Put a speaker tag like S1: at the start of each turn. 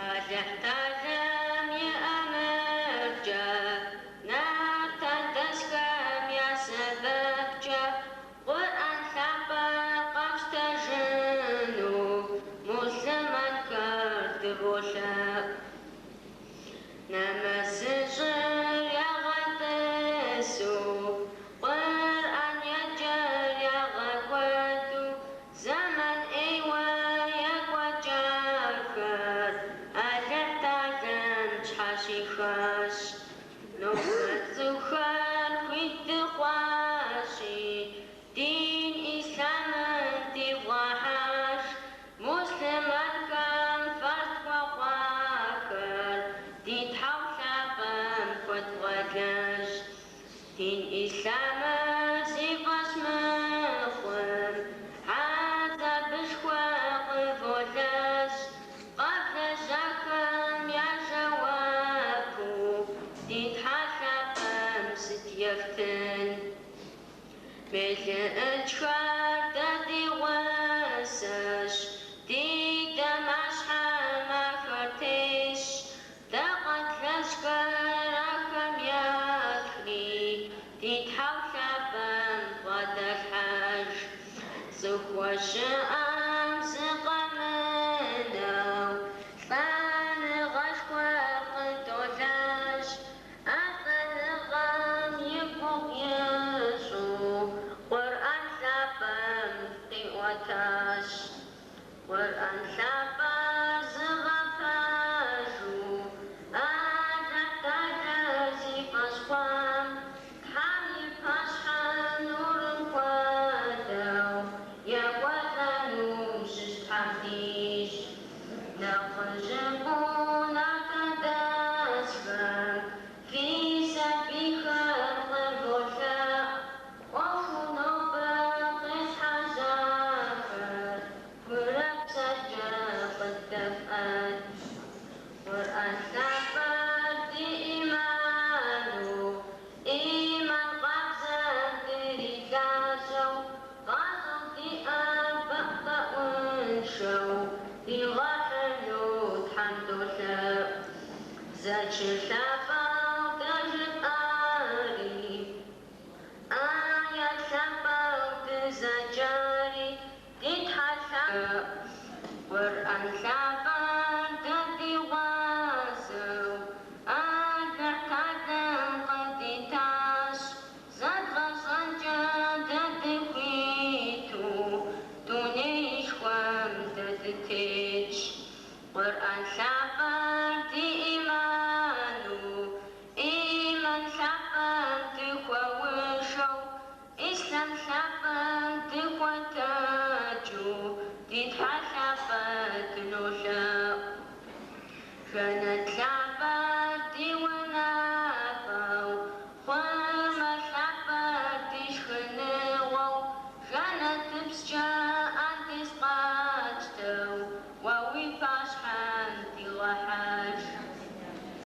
S1: Alehtalem ye'amerja, natadeskam yasebekja, Qur'an thapa qavstajenu, Musliman kardivola. Namasijir yaghatesu, Qur'an yajar yaghakwadu, Zaman ewa yagwajakar, Alehtalem chashikhash, Numatzukhar kwittikhwashi, Din Islam tiwahash, Musliman kan fatwa qakar, Din hawshabam kwatwadash, Din Islam zivas mekhwem, Hada bishkwaq volash, Qabla zakam ya jawaku, Din hawshabam sityaften, Melechkar dadi wasash, Dida mashama kartesh, Daqat lashkar akam yakli, Did hawshabam wadal haj, Zuhwa sha'am ziqamenaw, Fan ghashkwar qidolash, Aqal gham yibuk yashu, Qur'an sabam qiwatash, Qur'an sabam zghafashu, Alehtalem pashqam, Khami pashqam nurun qadaw, Yagwadanu shish tahdish, Naqjabuna tadasfam, Fi sabi khalq al-wala, Wafunu baqis hazafat, Qurab sajjaf al-taf'at, Qur'an sabat di imanu, Iman qabzat dirigasaw, Qasam di abaqta unshaw, Di ghahalut hamdullah, Zachir sabaw tajid ari, Ayat sabaw tizajari, Did hasab, Qur'an sabaw